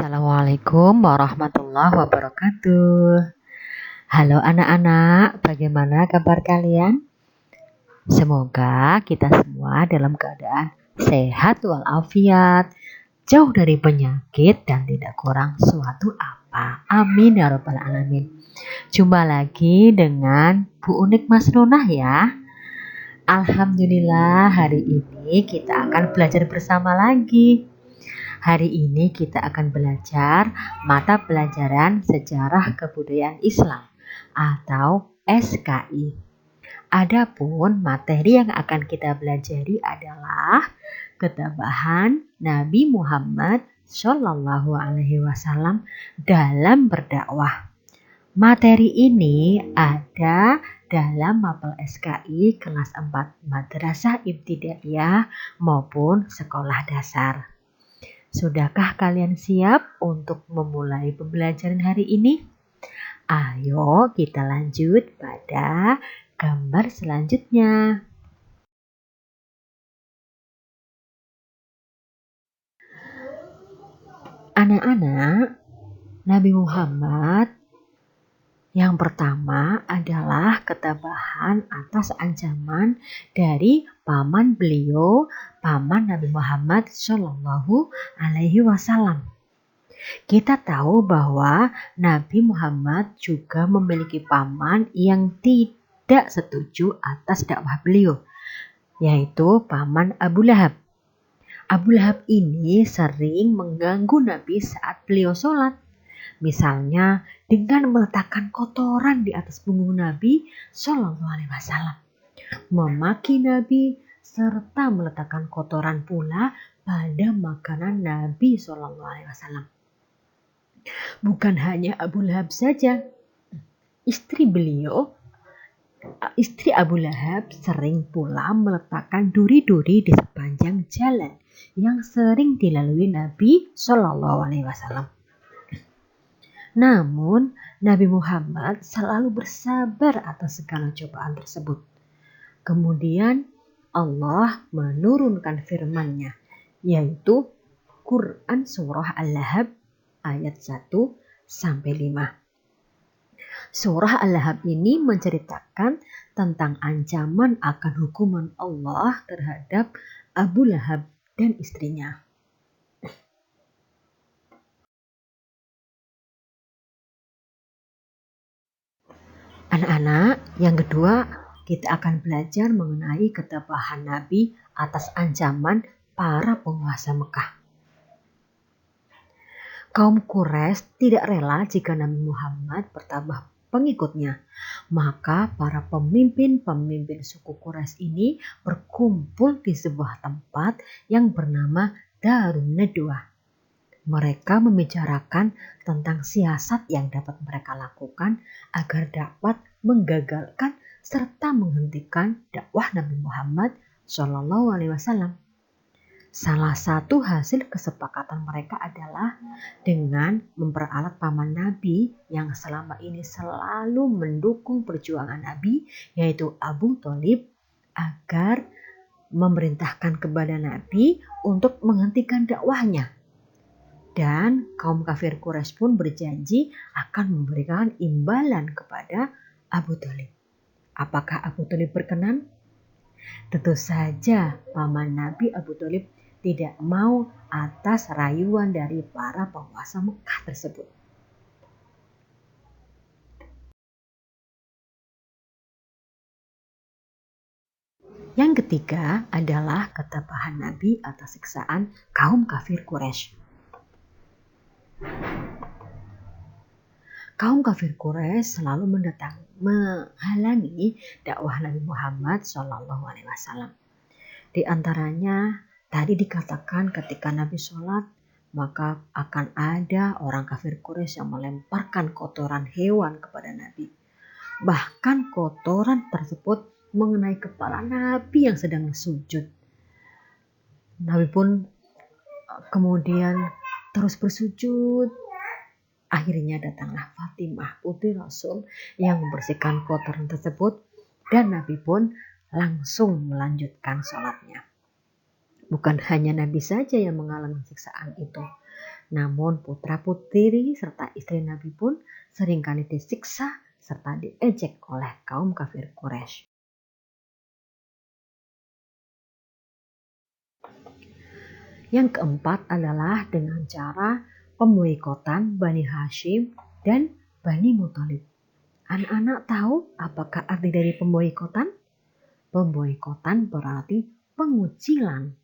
Assalamualaikum warahmatullahi wabarakatuh. Halo anak-anak, bagaimana kabar kalian? Semoga kita semua dalam keadaan sehat walafiat, jauh dari penyakit dan tidak kurang suatu apa. Amin ya rabbal alamin. Jumpa lagi dengan Bu Unik Mas Nunah ya. Alhamdulillah hari ini kita akan belajar bersama lagi. Hari ini kita akan belajar mata pelajaran Sejarah Kebudayaan Islam atau SKI. Adapun materi yang akan kita pelajari adalah ketabahan Nabi Muhammad Shallallahu Alaihi Wasallam dalam berdakwah. Materi ini ada dalam mapel SKI kelas 4 Madrasah Ibtidaiyah maupun sekolah dasar. Sudahkah kalian siap untuk memulai pembelajaran hari ini? Ayo kita lanjut pada gambar selanjutnya. Anak-anak, Nabi Muhammad yang pertama adalah ketabahan atas ancaman dari paman beliau, paman Nabi Muhammad Shallallahu Alaihi Wasallam. Kita tahu bahwa Nabi Muhammad juga memiliki paman yang tidak setuju atas dakwah beliau, yaitu paman Abu Lahab. Abu Lahab ini sering mengganggu Nabi saat beliau sholat. Misalnya dengan meletakkan kotoran di atas punggung Nabi Shallallahu Alaihi Wasallam, memaki Nabi serta meletakkan kotoran pula pada makanan Nabi Shallallahu Alaihi Wasallam. Bukan hanya Abu Lahab saja, istri Abu Lahab sering pula meletakkan duri-duri di sepanjang jalan yang sering dilalui Nabi Shallallahu Alaihi Wasallam. Namun, Nabi Muhammad selalu bersabar atas segala cobaan tersebut. Kemudian Allah menurunkan firman-Nya, yaitu Quran Surah Al-Lahab ayat 1-5. Surah Al-Lahab ini menceritakan tentang ancaman akan hukuman Allah terhadap Abu Lahab dan istrinya. Anak-anak, yang kedua kita akan belajar mengenai ketabahan Nabi atas ancaman para penguasa Mekah. Kaum Quraisy tidak rela jika Nabi Muhammad bertambah pengikutnya. Maka para pemimpin suku Quraisy ini berkumpul di sebuah tempat yang bernama Darun Nadwah. Mereka membicarakan tentang siasat yang dapat mereka lakukan agar dapat menggagalkan serta menghentikan dakwah Nabi Muhammad Shallallahu Alaihi Wasallam. Salah satu hasil kesepakatan mereka adalah dengan memperalat paman Nabi yang selama ini selalu mendukung perjuangan Nabi, yaitu Abu Thalib, agar memerintahkan kepada Nabi untuk menghentikan dakwahnya. Dan kaum kafir Quraisy pun berjanji akan memberikan imbalan kepada Abu Thalib. Apakah Abu Thalib berkenan? Tentu saja paman Nabi Abu Thalib tidak mau atas rayuan dari para penguasa Mekah tersebut. Yang ketiga adalah ketabahan Nabi atas siksaan kaum kafir Quraisy. Kaum kafir Quraisy selalu menghalangi dakwah Nabi Muhammad Shallallahu Alaihi Wasallam. Di antaranya tadi dikatakan ketika Nabi sholat, maka akan ada orang kafir Quraisy yang melemparkan kotoran hewan kepada Nabi. Bahkan kotoran tersebut mengenai kepala Nabi yang sedang sujud. Nabi pun kemudian terus bersujud. Akhirnya datanglah Fatimah putri Rasul yang membersihkan kotoran tersebut dan Nabi pun langsung melanjutkan sholatnya. Bukan hanya Nabi saja yang mengalami siksaan itu, Namun putra-putri serta istri Nabi pun seringkali disiksa serta diejek oleh kaum kafir Quraisy. Yang keempat adalah dengan cara pemboikotan Bani Hashim dan Bani Muthalib. Anak-anak tahu apakah arti dari pemboikotan? Pemboikotan berarti pengucilan.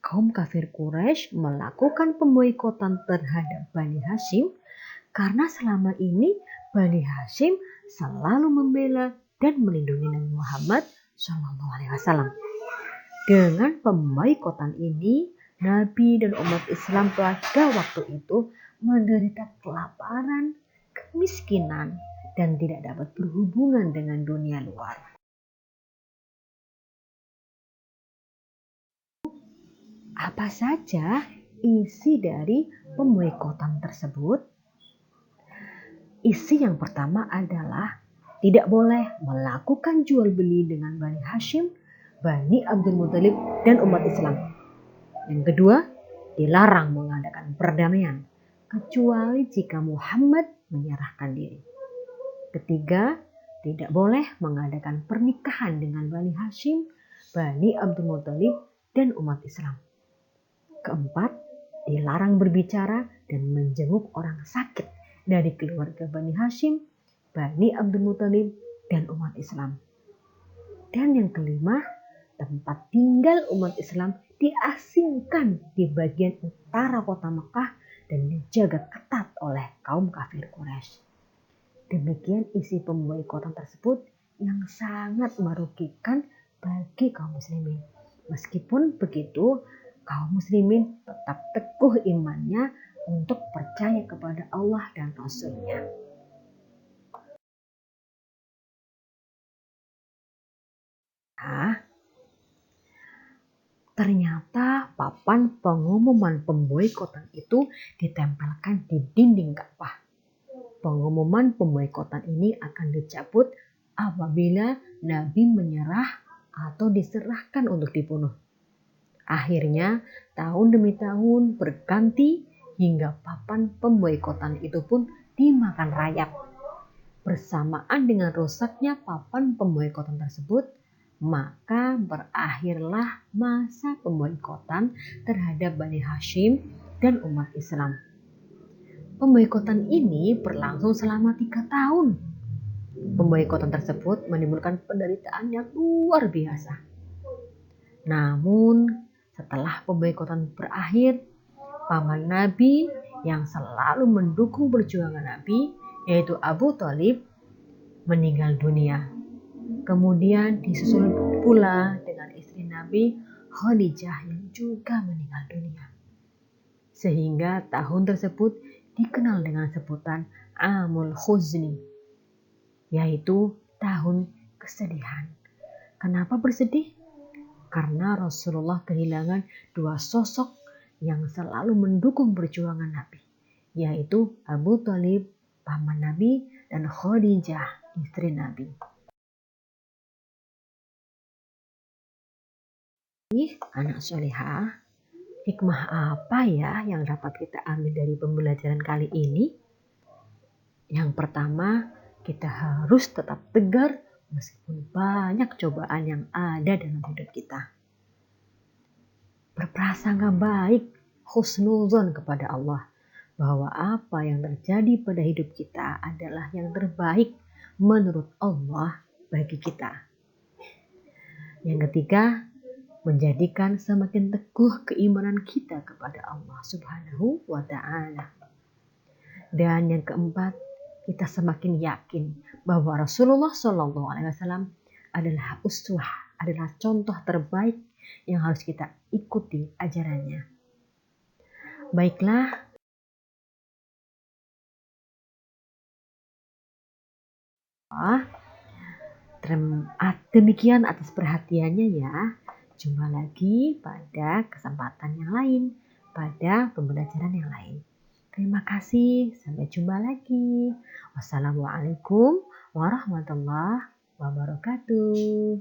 Kaum kafir Quraisy melakukan pemboikotan terhadap Bani Hashim karena selama ini Bani Hashim selalu membela dan melindungi Nabi Muhammad SAW. Dengan pemboikotan ini, Nabi dan umat Islam pada waktu itu menderita kelaparan, kemiskinan, dan tidak dapat berhubungan dengan dunia luar. Apa saja isi dari pemboikotan tersebut? Isi yang pertama adalah tidak boleh melakukan jual beli dengan Bani Hashim, Bani Abdul Muthalib, dan umat Islam. Yang kedua, dilarang mengadakan perdamaian kecuali jika Muhammad menyerahkan diri. Ketiga, tidak boleh mengadakan pernikahan dengan Bani Hashim, Bani Abdul Muthalib, dan umat Islam. Keempat, dilarang berbicara dan menjenguk orang sakit dari keluarga Bani Hashim, Bani Abdul Muthalib, dan umat Islam. Dan yang kelima, tempat tinggal umat Islam diasingkan di bagian utara kota Mekah dan dijaga ketat oleh kaum kafir Quraisy. Demikian isi pemboikotan tersebut yang sangat merugikan bagi kaum muslimin. Meskipun begitu, kaum muslimin tetap teguh imannya untuk percaya kepada Allah dan Rasul-Nya. Ternyata papan pengumuman pemboikotan itu ditempelkan di dinding Ka'bah. Pengumuman pemboikotan ini akan dicabut apabila Nabi menyerah atau diserahkan untuk dibunuh. Akhirnya tahun demi tahun berganti hingga papan pemboikotan itu pun dimakan rayap. Bersamaan dengan rusaknya papan pemboikotan tersebut, maka berakhirlah masa pemboikotan terhadap Bani Hashim dan umat Islam. Pemboikotan ini berlangsung selama 3 tahun. Pemboikotan tersebut menimbulkan penderitaan yang luar biasa. Namun setelah pemboikotan berakhir, paman Nabi yang selalu mendukung perjuangan Nabi, yaitu Abu Thalib, meninggal dunia. Kemudian disusul pula dengan istri Nabi Khadijah yang juga meninggal dunia. Sehingga tahun tersebut dikenal dengan sebutan Amul Huzni, yaitu tahun kesedihan. Kenapa bersedih? Karena Rasulullah kehilangan 2 sosok yang selalu mendukung perjuangan Nabi, yaitu Abu Thalib, paman Nabi, dan Khadijah, istri Nabi. Anak solehah, hikmah apa ya yang dapat kita ambil dari pembelajaran kali ini? Yang pertama, kita harus tetap tegar meskipun banyak cobaan yang ada dalam hidup kita. Berprasangka baik, husnuzon kepada Allah, bahwa apa yang terjadi pada hidup kita adalah yang terbaik menurut Allah bagi kita. Yang ketiga, menjadikan semakin teguh keimanan kita kepada Allah Subhanahu wa Ta'ala. Dan yang keempat, kita semakin yakin bahwa Rasulullah SAW adalah uswah, adalah contoh terbaik yang harus kita ikuti ajarannya. Baiklah, demikian atas perhatiannya ya. Jumpa lagi pada kesempatan yang lain, pada pembelajaran yang lain. Terima kasih, sampai jumpa lagi. Wassalamualaikum warahmatullahi wabarakatuh.